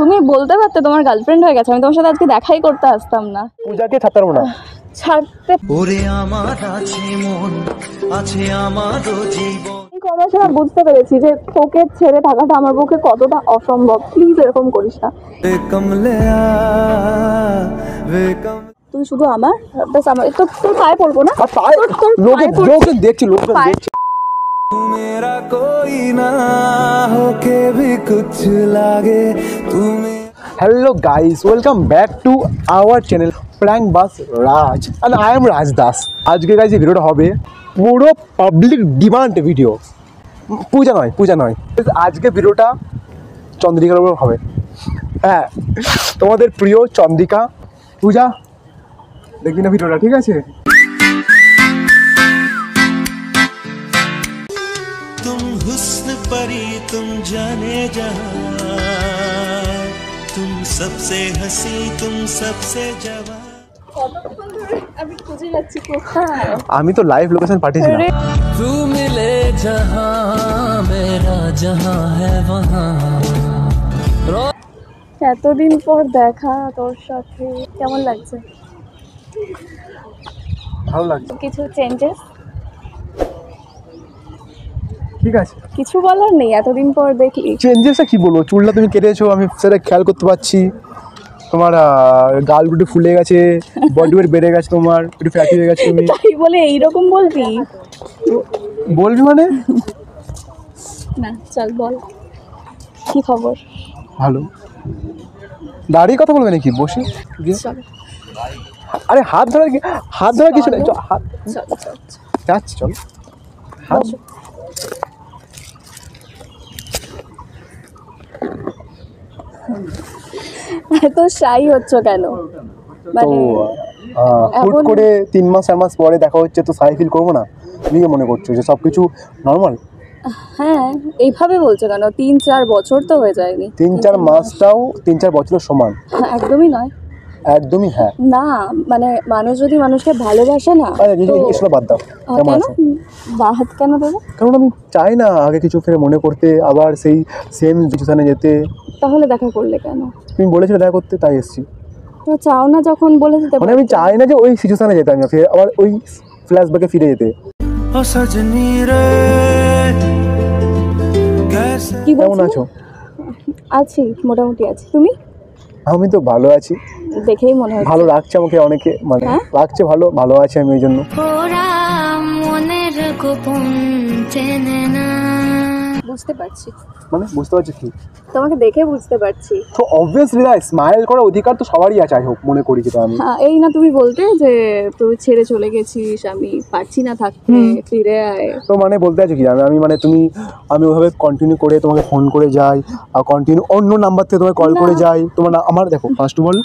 তুমি বলতে পারতে তোমার গার্লফ্রেন্ড হয়ে গেছে, আমি তোমার সাথে আজকে দেখাই করতে আসতাম না। পূজাকে ছাড়তে পারবো না। ছাড়তে ওরে আমার আছে মন আছে আমারও জীবন। কমার সময় বুঝতে পেরেছি যে তোকে ছেড়ে থাকাটা আমার পক্ষে কতটা অসম্ভব। প্লিজ এরকম করিস না। তুই শুধু আমার বাস, আমার তো তোর পায়ে পড়বো না। লোকে দেখছি, লোকে দেখছি। मेरा कोई ना होके भी कुछ लागे तुम्हें। Hello guys, welcome back to our channel Prank Bus Raj and I am Raj Das. আজকে গাইস এই ভিডিওটা হবে পুরো পাবলিক ডিমান্ড ভিডিও। পূজা নয় আজকে ভিডিওটা চন্দ্রিকার উপর হবে। হ্যাঁ, তোমাদের প্রিয় চন্দ্রিকা পূজা দেখবি না ভিডিওটা, ঠিক আছে? तुम हुस्न परी तुम जाने जहां, तुम सबसे हंसी तुम सबसे जवान। আমি খুঁজে যাচ্ছি কোথায়। আমি তো লাইভ লোকেশন পাঠিয়েছিলাম। तू मिले जहां मेरा जहां है वहां। এতদিন পর দেখা তোর সাথে, কেমন লাগছে? ভালো লাগছে। কিছু চেঞ্জেস? ঠিক আছে, কিছু বলার নেই, এতদিন পর দেখি। চেঞ্জেসটা কি বলবো, চুলটা তুমি কেটেছো আমি সেটা খেয়াল করতে পারছি। তোমার গাল দুটো ফুলে গেছে, বডি ওয়েট বেড়ে গেছে, তোমার একটু ফ্যাটি হয়ে গেছে। তুমি তাই বলে এইরকম বলবি? বলবি মানে? না চল বল কি খবর। ভালো। দাঁড়িয়ে কথা বলবে নাকি বসে? চল আরে হাত ধরা কিছু নেই, হাত চল চল যাচ্ছি, চল। বসো। এত শাই হচ্ছ কেন? তো হুট করে 3 মাস 4 মাস পরে দেখা হচ্ছে, তো সাই ফিল করবো না? তুমি কি মনে করছো যে সব কিছু নর্মাল? হ্যাঁ, এইভাবে বলছো কেন? 3-4 বছর তো হয়ে যায়নি। 3-4 মাসটাও 3-4 বছরের সমান। একদমই নয়। একদমই হ্যাঁ। না মানে মানুষ যদি মানুষকে ভালোবাসে না, এসব বাদ দাও। কেমন কেন আছো? বাহাত কেন দেবো? কারণ আমি চাই না আগে কিছু ফের মনে করতে, আবার সেই সেম সিচুয়েশনে যেতে। তাহলে দেখা করলে কেন? তুমি বলেছিলে দেখা করতে, তাই এসেছি। তো চাও না যখন বলে দিতে মানে আমি চাই না যে ওই সিচুয়েশনে যেতে, আমি ফের আবার ওই ফ্ল্যাশব্যাকে ফিরে যেতে। কেমন আছো? আছি, মোটামুটি আছি। তুমি? আমি তো ভালো আছি, দেখেই মনে হয় ভালো লাগছে আমাকে অনেকে, মানে লাগছে, ভালো আছি আমি ওই জন্য। বুঝতে পারছি। মানে বুঝতে পারছি কি? তোমাকে দেখে বুঝতে পারছি। তো অবভিয়াসলি স্মাইল করার অধিকার তো সবারই আছে, আই হোপ, মনে করি যেটা আমি। এই না তুমি বলতে যে তুই ছেড়ে চলে গেছিস, আমি পারছি না থাকতে, ফিরে আয়। তো মানে বলতে আছো কি আমি মানে আমি ওইভাবে কন্টিনিউ করে তোমাকে ফোন করে যাই, আর কন্টিনিউ অন্য নাম্বার থেকে তোমাকে কল করে যাই। তোমার আমার দেখো, ফার্স্ট অফ অল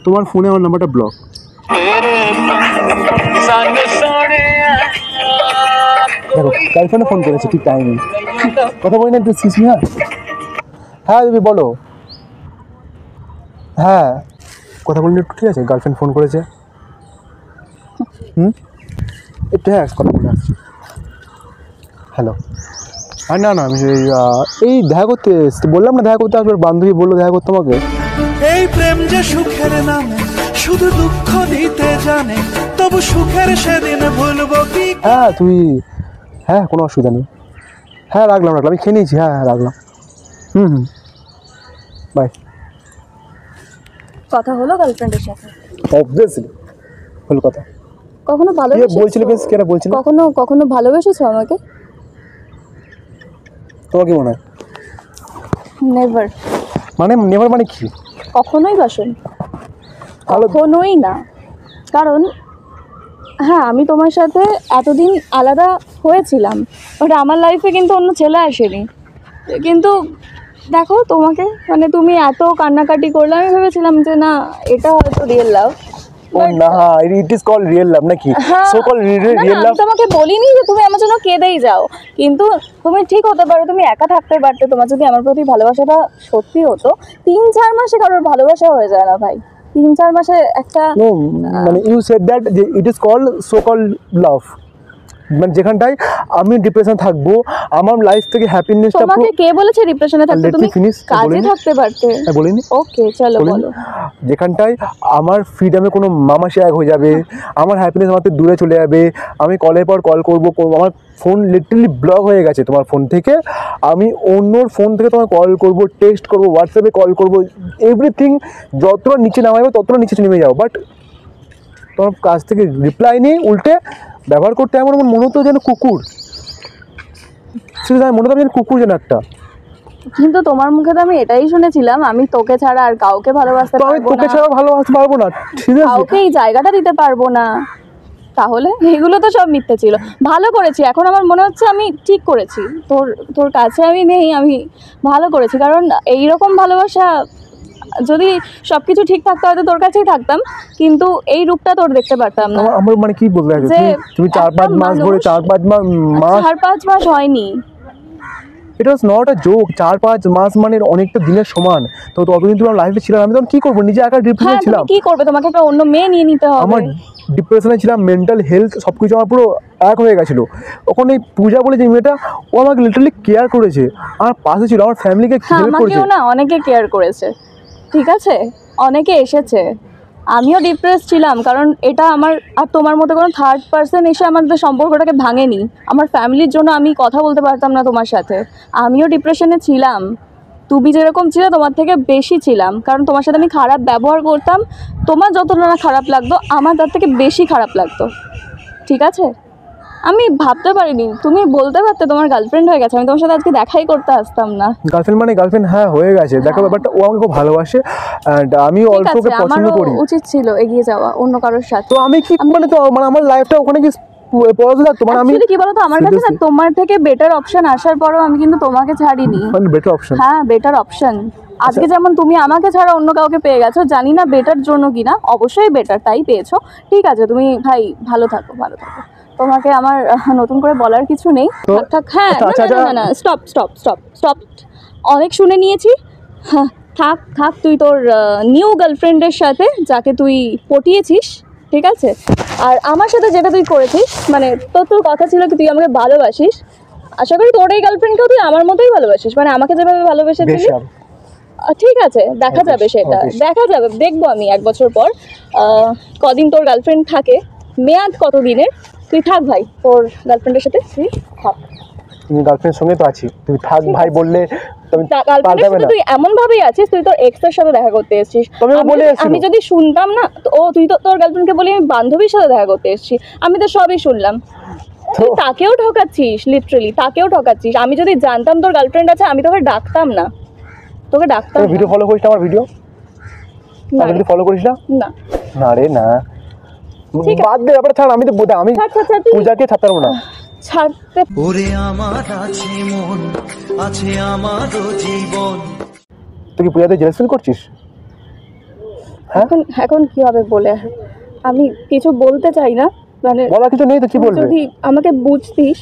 তোমার ফোনে আমার নাম্বারটা ব্লক। দেখো গার্লফ্রেন্ডে ফোন করেছে ঠিক টাইমে, কথা বলি না একটু সিসি। হ্যাঁ তুমি বলো। হ্যাঁ কথা বলি একটু, ঠিক আছে? গার্লফ্রেন্ড ফোন করেছে। একটু হ্যাঁ কথা বলে আসছি। হ্যালো। আর না আমি এই দেখা করতে বললাম না, দেখা করতে আসবে, বান্ধবী বললো দেখা করতে আমাকে। এই প্রেম যে সুখের নামে শুধু দুঃখ দিতে জানে, তবু সুখের সেদিন ভুলবো কি? হ্যাঁ হ্যাঁ কোনো অসুবিধা নেই। হ্যাঁ রাখলাম, আমি খেয়ে নিয়েছি। হ্যাঁ রাখলাম। বাই। কথা হলো গার্লফ্রেন্ডের সাথে? অবভিয়াসলি হলো কথা। কখনো ভালোবেসেছো? বলছিলে বেশ, কেন বলছিলে? কখনো ভালোবেসেছো আমাকে? তোমার কি মনে হয়? নেভার। মানে নেভার মানে কি? কখনোই বাসনি, কখনোই না। কারণ হ্যাঁ, আমি তোমার সাথে এতদিন আলাদা হয়েছিলাম, বাট আমার লাইফে কিন্তু অন্য ছেলে আসেনি। কিন্তু দেখো তোমাকে, মানে তুমি এত কান্নাকাটি করলে, আমি ভেবেছিলাম যে না এটা হয়তো রিয়েল লাভ। ও না, ইট ইজ কল্ড রিয়েল লাভ নাকি? So called real love. তোমাকে বলিনি যে তুমি আমার জন্য কেঁদেই যাও, কিন্তু তুমি ঠিক হতে পারো, তুমি একা থাকতে পারতে। তোমার যদি আমার প্রতি ভালোবাসাটা সত্যি হতো, 3-4 মাসে কারোর ভালোবাসা হয়ে যায় না ভাই। 3-4 মাসে একটা মানে you said that it is called so called love. মানে যেখানটায় আমি ডিপ্রেশন থাকবো, আমার লাইফ থেকে হ্যাপিনেসটা তোমাকে কে বলেছে ডিপ্রেশনে থাকতে? Let me তুমি finish, কাজে বলিনি? থাকতে পারতে। বলিনি? ওকে চলো বলো। যেখানটায় আমার ফ্রিডমে কোনো মামাসি এক হয়ে যাবে, আমার হ্যাপিনেস আমার থেকে দূরে চলে যাবে, আমি কলের পর কল করবো, আমার ফোন লিটারালি ব্লক হয়ে গেছে তোমার ফোন থেকে, আমি অন্যর ফোন থেকে তোমার কল করবো, টেক্সট করবো, হোয়াটসঅ্যাপে কল করবো, এভরিথিং যতটা নিচে নামাবে ততটা নিচে নেমে যাও, বাট তোমার কাছ থেকে রিপ্লাই নেই, উল্টে ব্যবহার করতে এমন আমার মনে হতো যেন কুকুর, সেটা মনে হতো যেন কুকুর যেন একটা। কিন্তু তোমার মুখে তো আমি এটাই শুনেছিলাম, আমি তোকে ছাড়া আর কাউকে ভালোবাসতে তো আমি পারবো তোকে না, ছাড়া ভালোবাসতে পারবো না, ঠিক আছে? কাউকে এই জায়গাটা দিতে পারবো না। তাহলে এগুলো তো সব মিথ্যে ছিল। ভালো করেছি, এখন আমার মনে হচ্ছে আমি ঠিক করেছি, তোর তোর কাছে আমি নেই, আমি ভালো করেছি। কারণ এইরকম ভালোবাসা যদি সব কিছু ঠিক থাকতো হয়তো তোর কাছেই থাকতাম, কিন্তু এই রূপটা তোর দেখতে পারতাম না। আমার মানে কি বলতে চাইছো যে তুমি 4-5 মাস ধরে 4-5 মাস 4-5 মাস হয়নি, এটা ওয়াজ নট আ জোক। 4-5 মাস মানে অনেকটা দিনের সমান। তো ততদিন তোমার লাইফে ছিলাম, আমি তখন কি করবো, নিজে একা ডিপ্রেশনে হ্যাঁ ছিলাম, তুমি কি করবে, তোমাকে একটা অন্য মেয়ে নিয়ে নিতে আমার হবে। ডিপ্রেশনে ছিলাম, মেন্টাল হেলথ সব কিছু আমার পুরো এক হয়ে গেছিলো। ওখানে এই পূজা বলে যে মেয়েটা, ও আমাকে লিটারালি কেয়ার করেছে, আমার পাশে ছিল, আমার ফ্যামিলিকে হ্যাঁ হেল্প করেছে। আমাকেও না অনেকে কেয়ার করেছে, ঠিক আছে, অনেকে এসেছে। আমিও ডিপ্রেস ছিলাম, কারণ এটা আমার আর তোমার মতো কোনো থার্ড পার্সন এসে আমাদের সম্পর্কটাকে ভাঙেনি। আমার ফ্যামিলির জন্য আমি কথা বলতে পারতাম না তোমার সাথে, আমিও ডিপ্রেশনে ছিলাম। তুমি যেরকম ছিলে তোমার থেকে বেশি ছিলাম, কারণ তোমার সাথে আমি খারাপ ব্যবহার করতাম। তোমার যতটা না খারাপ লাগতো আমার তার থেকে বেশি খারাপ লাগতো, ঠিক আছে? আমি ভাবতে পারিনি, তুমি বলতে পারতে তোমার গার্লফ্রেন্ড হয়ে গেছে, আমি তোমার সাথে আজকে দেখাই করতে আসতাম না। গার্লফ্রেন্ড মানে গার্লফ্রেন্ড, হ্যাঁ হয়ে গেছে, দেখো ব্যাপারটা, ও আমাকে খুব ভালোবাসে অ্যান্ড আমি ঠিক অলসো ওকে আছে, পছন্দ আমারও করি। উচিত ছিল এগিয়ে যাওয়া অন্য কারোর সাথে। তো আমি কি মানে, তো মানে আমার লাইফটা ওখানে কি পড়াতে থাকতো, মানে আমি Actually কি বলতো, আমার কাছে না তোমার থেকে বেটার অপশন আসার পরও আমি কিন্তু তোমাকে ছাড়িনি। মানে বেটার অপশন। হ্যাঁ বেটার অপশন। আজকে যেমন তুমি আমাকে ছাড়া অন্য কাউকে পেয়ে গেছো, জানি না বেটার জন্য কিনা, অবশ্যই বেটার তাই পেয়েছো, ঠিক আছে। তুমি ভাই ভালো থাকো, ভালো থাকো, তোমাকে আমার নতুন করে বলার কিছু নেই। তো থাক থাক, হ্যাঁ আচ্ছা, না না না, স্টপ স্টপ স্টপ স্টপ, অনেক শুনে নিয়েছি। হ্যাঁ থাক থাক, তুই তোর নিউ গার্লফ্রেন্ডের সাথে, যাকে তুই পটিয়েছিস, ঠিক আছে। আর আমার সাথে যেটা তুই করেছিস, মানে তোর কথা ছিল কি তুই আমাকে ভালোবাসিস, আশা করি তোর এই গার্লফ্রেন্ডকেও তুই আমার মতোই ভালোবাসিস, মানে আমাকে যেভাবে ভালোবেসেছিলি। বেশাম। ঠিক আছে, দেখা যাবে, সেটা বেশ। দেখা যাবে, দেখবো আমি 1 বছর পর কদিন তোর গার্লফ্রেন্ড থাকে, মেয়াদ কত দিনের। তুই থাক ভাই, তোর গার্লফ্রেন্ডের সাথে তুই থাক। তুমি গার্লফ্রেন্ডের সঙ্গে তো আছি, তুমি থাক ভাই বললে তুমি গার্লফ্রেন্ডের পাল্টাবে সাথে না। তুই এমন ভাবেই আছিস, তুই তোর এক্সের সাথে দেখা করতে এসেছিস। তুমি বলে এসেছিল। আমি যদি শুনতাম না, ও তুই তো তোর গার্লফ্রেন্ডকে বলি আমি বান্ধবীর সাথে দেখা করতে এসেছি, আমি তো সবই শুনলাম। তুই তাকেও ঠকাচ্ছিস, লিটারালি তাকেও ঠকাচ্ছিস। আমি যদি জানতাম তোর গার্লফ্রেন্ড আছে, আমি তোকে ডাকতাম না, তোকে ডাকতাম ভিডিও ফলো করিস না, আমার ভিডিও না। ভিডিও ফলো করিস না? না না রে না, ঠিক আছে। বাদ দে ব্যাপারটা, ছাড়, আমি তো আমি ছাড় ছাড় ছাড়, তুই পূজাকে ছাড়তে পারবো না। ছাড়তে। ওরে আমার আছে মন, আছে আমারও জীবন। তুই কি পূজাতে জেলাস ফিল করছিস? হ্যাঁ, এখন এখন কি হবে বলে, আমি কিছু বলতে চাই না, মানে বলার কিছু নেই তো কি তুই বলবে? যদি আমাকে বুঝতিস,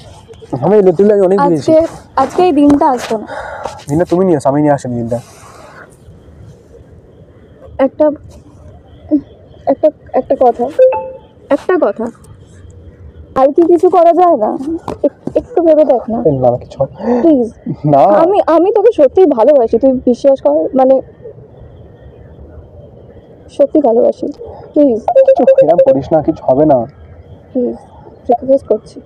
আমি লিটারালি অনেক দিয়েছি। আজকে এই দিনটা আসতো না। দিনটা তুমি নিয়ে আসো, আমি নিয়ে আসি দিনটা। একটা একটা একটা কথা, একটা কথা, আর কি কিছু করা যায় না? একটু ভেবে দেখ না না না কিছু প্লিজ। না, আমি তোকে সত্যিই ভালোবাসি, তুই বিশ্বাস কর, মানে সত্যি ভালোবাসি। প্লিজ কিছু এরকম করিস না, কিছু হবে না, প্লিজ রিকোয়েস্ট করছি।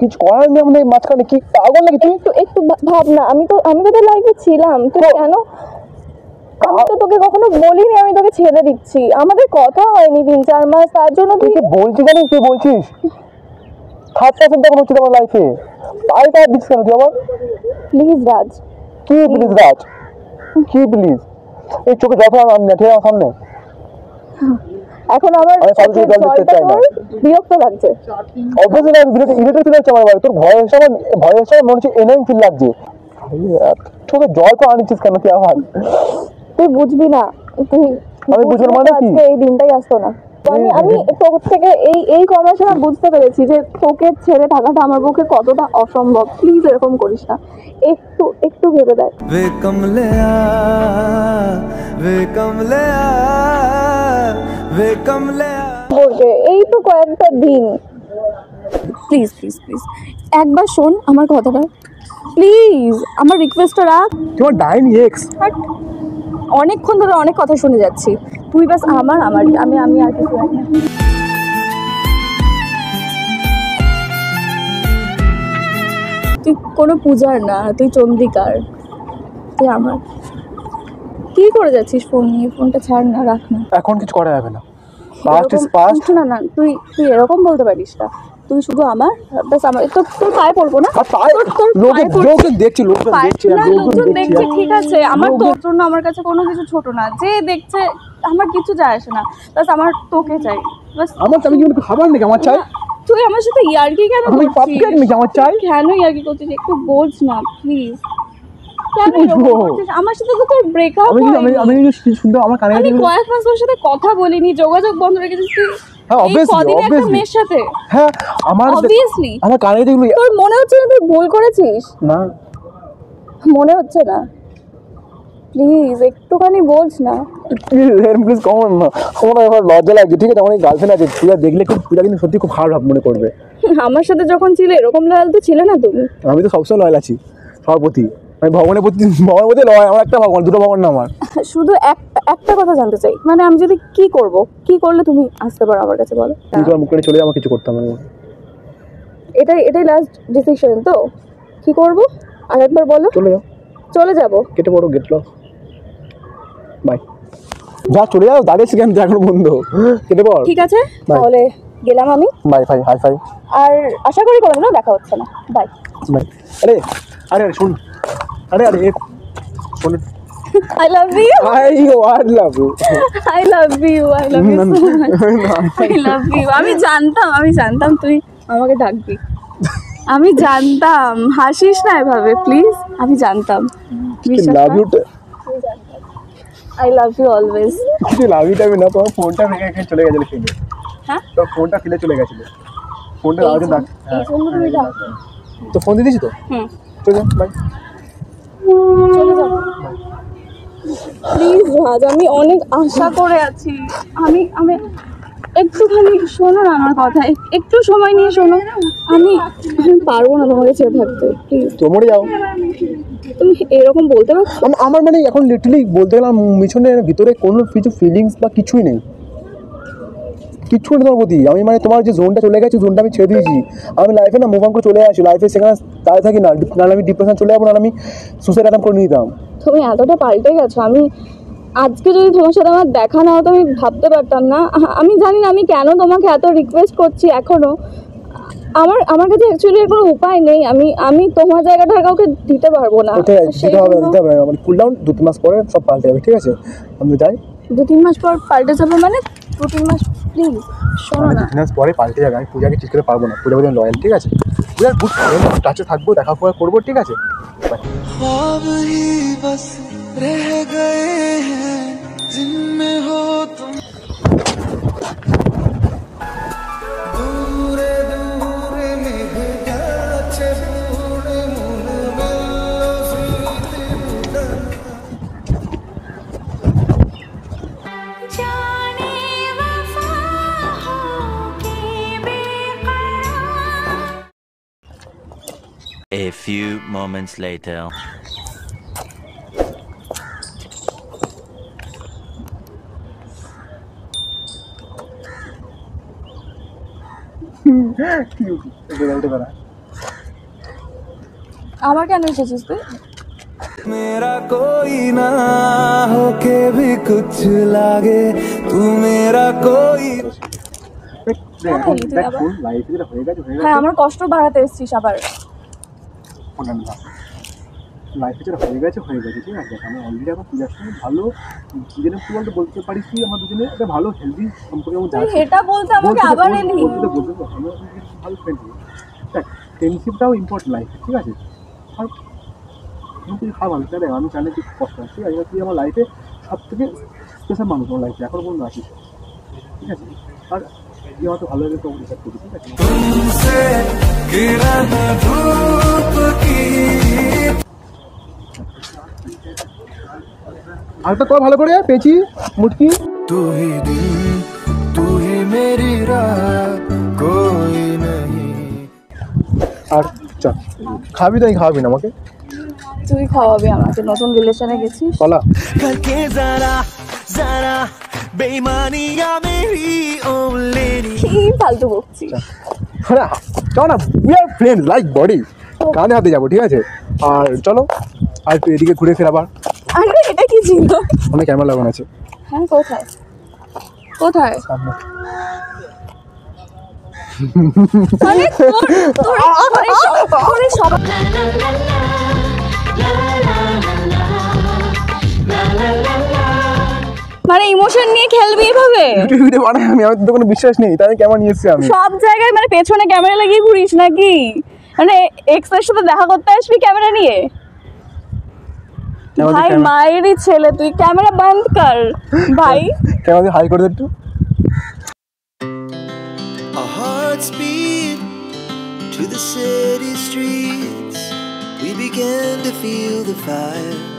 কিছু করার নেই আমাদের মাঝখানে। কি পাগল নাকি তুই? একটু একটু ভাব না, আমি তো তোর লাইফে ছিলাম, তুই কেন? আমি তো তোকে কখনো বলিনি আমি তোকে ছেড়ে দিচ্ছি, আমাদের কথা হয়নি 3-4 মাস, তার জন্য তুই তুই কি বলছিস জানিস? তুই বলছিস থার্ড পার্সন তখন হচ্ছে আমার লাইফে, পাল্টা দিচ্ছিস কেন তুই আবার? প্লিজ রাজ। কি প্লিজ রাজ, কি প্লিজ? এই চোখে যত আমার না, ঠিক আছে সামনে। এখন আমার আমি সব কিছু জল দিতে চাই না। বিরক্ত লাগছে। অবশ্যই না, ইরিটেট ফিল হচ্ছে আমার বাড়ি। তোর ভয়েস আমার মনে হচ্ছে এনএম ফিল লাগছে। চোখে জল তো আনিছিস কেন তুই আবার? তুই বুঝবি না, তুই আমি বুঝবো মানে কি? আজকে এই দিনটাই আসতো না। আমি তোর থেকে এই কমাসে না বুঝতে পেরেছি যে তোকে ছেড়ে থাকাটা আমার পক্ষে কতটা অসম্ভব। প্লিজ এরকম করিস না, একটু একটু ভেবে দেখ। वे कमलिया, वे कमलिया, वे कमलिया। বলবে এই তো কয়েকটা দিন, প্লিজ প্লিজ প্লিজ একবার শোন আমার কথাটা, প্লিজ আমার রিকোয়েস্টটা রাখ। তোমার ডাইনি এক্স। বাট অনেকক্ষণ ধরে অনেক কথা শুনে যাচ্ছি, তুই বাস আমার আমি আমি আর কিছু জানি না। তুই কোনো পূজার না, তুই চন্দ্রিকার, তুই আমার। কি করে যাচ্ছিস ফোন নিয়ে? ফোনটা ছাড় না, রাখ না। এখন কিছু করা যাবে না, পাস্ট ইজ পাস্ট। না না তুই তুই এরকম বলতে পারিস না, তুই শুধু আমার বাস আমার। তোর পায়ে পড়বো না, আর পায়ে লোকজন দেখছে, লোকজন দেখছে, লোকজন দেখছে, ঠিক আছে। আমার তোর জন্য আমার কাছে কোনো কিছু ছোট না, যে দেখছে আমার কিছু যায় আসে না, বাস আমার তোকে চাই বাস। আমার আমি কি খাবার নাকি আমার চাই? তুই আমার সাথে ইয়ার্কি কেন আমি পাপ কেন নাকি আমার চাই? কেন ইয়ার্কি করছিস? একটু বোঝ না প্লিজ। কেন এরকম করছিস? আমার সাথে তো তোর ব্রেকআপ আমি আমি শুনতে আমার কানে আমি কয়েক মাস ওর সাথে কথা বলিনি, যোগাযোগ বন্ধ রেখেছিস তুই। হ্যাঁ এই কদিনে একটা obviously মেয়ের সাথে। হ্যাঁ আমার অবভিয়াসলি আমার কানে দেখলো। তোর মনে হচ্ছে না তুই ভুল করেছিস? না মনে হচ্ছে না? প্লিজ একটুখানি বলছ না। প্লিজ কমন না, আমার এবার লজ্জা লাগছে, ঠিক আছে? আমার গার্লফ্রেন্ড আছে, পূজা দেখলে খুব, পূজা কিন্তু সত্যি খুব খারাপ মনে করবে। আমার সাথে যখন ছিলে এরকম লয়াল তো ছিলে না তুমি। আমি তো সবসময় লয়াল আছি সবার প্রতি। আমি ভগবানের প্রতি লয়, আমার একটা ভগবান, দুটো ভগবান না আমার। শুধু একটা কথা জানতে চাই, মানে আমি যদি কি করব, কি করলে তুমি আসতে পারো আমার কাছে বলো? তুই তোমার মুখ করে চলে আমার কিছু করতাম না। এটাই লাস্ট ডিসিশন তো? কি করব আরেকবার বলো। চলে যাও, চলে যাব। কেটে পড়ো, গেট লক, বাই। যা চলে যাও, দাঁড়িয়েছি কেন এখন বন্ধ, কেটে পড়। ঠিক আছে তাহলে গেলাম আমি। Bye fi, hi fi. আর আশা করি কোনো না দেখা হচ্ছে না। Bye bye. আরে আরে আরে শোন, আরে আরে শোন, I love you, I love you, I love you, I love you, I love you. আমি জানতাম তুই আমাকে ডাকবি, আমি জানতাম। হাসিস না এভাবে প্লিজ, আমি জানতাম। Love you. I love you always. Love you time না, তোমার ফোনটা ভেঙে চলে গেছিল ফেলে। হ্যাঁ তোর ফোনটা ফেলে চলে গেছিল, ফোনটা আগে ডাক। এই জন্য তুমি ডাক। তো ফোন দিয়ে দিয়েছি তো। চলে যাও, বাই। চলে যাও প্লিজ রাজ, আমি অনেক আশা করে আছি। আমি একটুখানি শোনো না আমার কথা, একটু সময় নিয়ে শোনো। আমি পারবো না তোমাকে ছেড়ে থাকতে, প্লিজ। তো মরে যাও। তুমি এরকম বলতে পারছো? আমার মানে এখন লিটারালি বলতে গেলাম মিছনের ভিতরে কোনো কিছু ফিলিংস বা কিছুই নেই, কিচ্ছু নেই তোমার প্রতি। আমি মানে তোমার যে জোনটা চলে গেছে, জোনটা আমি ছেড়ে দিয়েছি। আমি লাইফে না মুভ অন করে চলে আসি, লাইফে সেখানে দাঁড়িয়ে থাকি না, নাহলে আমি ডিপ্রেশন চলে যাবো, নাহলে আমি সুসাইড অ্যাটেম্প করে নিতাম। তুমি এতটা পাল্টে গেছো, আমি আজকে যদি তোমার সাথে আমার দেখা না হতো আমি ভাবতে পারতাম না। আমি জানি না আমি কেন তোমাকে এত রিকোয়েস্ট করছি এখনো। আমার কাছে অ্যাকচুয়ালি কোনো উপায় নেই। আমি তোমার জায়গাটা আর কাউকে দিতে পারবো না। দিতে হবে মানে কুল ডাউন, 2-3 মাস পরে সব পাল্টে যাবে, ঠিক আছে? আমি যাই। 2-3 মাস পর পাল্টে যাবে মানে? 2-3 মাস প্লিজ শোনো না। 2 মাস পরে পাল্টে যাবে। আমি পূজাকে ঠিক করে পারবো না, পূজা বলে লয়াল, ঠিক আছে? পূজার গুড টাচে থাকবো, দেখা করবো, ঠিক আছে? ख्वाब ही बस रह गए हैं जिनमें हो तुम, दूरे दूरे मेघ जाचे दूरे मुन मिलो फीत जाने वफा हो के बेकरार। A few moments later. আমার কেন এসেছিস তুই? मेरा कोई ना हो के भी कुछ लागे, तू मेरा कोई। লাইফে যেটা হয়ে গেছে হ্যাঁ আমার কষ্ট বাড়াতে এসেছিস আবার। লাইফে যেটা হয়ে গেছে, ঠিক আছে? আমি অলরেডি এখন পূজার সঙ্গে ভালো দুজনে কি বলতে বলতে পারিস তুই, আমার দুজনে একটা ভালো হেলদি সম্পর্কে আমি তুই এটা বলতে আমাকে আবার এলি। বলতে আমরা ভালো ফ্রেন্ড, দেখ ফ্রেন্ডশিপটাও ইম্পর্টেন্ট লাইফে, ঠিক আছে? আর তুই খারাপ মানুষ দেখ, আমি জানি তুই কষ্ট আছে, ঠিক আছে? তুই আমার লাইফে সব থেকে স্পেশাল মানুষ, আমার লাইফে এখন পর্যন্ত আছিস, ঠিক আছে? আর তুই আমার তো ভালো লাগে তো ডিসাইড করবি, ঠিক আছে? तुमसे किरण धूप की আরেকটা কর ভালো করে, পেঁচি মুটকি। तू ही दिन, तू ही मेरी रात, कोई नहीं আর চল খাবি তো খাওয়াবি না আমাকে তুই খাওয়াবি আমাকে, নতুন রিলেশনে গেছিস। কলা करके जरा जरा बेईमानियां मेरी ओ लेनी কি ফালতু বকছিস। না চল না, we are friends like body, কাঁধে হাতে যাবো, ঠিক আছে? আর চলো আর একটু এদিকে ঘুরে ফের আবার, আরে এটা কি ছিল? অনেক ক্যামেরা লাগানো আছে হ্যাঁ কোথায় কোথায়? সামনে। আরে তোর সবাই মানে ইমোশন নিয়ে খেলবি এভাবে? ভিডিও বানাই আমি, আমার তো কোনো বিশ্বাস নেই, তাই কেমন নিয়ে এসছি আমি? সব জায়গায় মানে পেছনে ক্যামেরা লাগিয়ে ঘুরিস নাকি? মানে এক্স এর সাথে দেখা করতে আসবি ক্যামেরা নিয়ে? ভাই মায়েরই ছেলে, তুই ক্যামেরা বন্ধ কর ভাই। কেমন হাই করে দে একটু। Our hearts beat to the city streets. We began to feel the fire.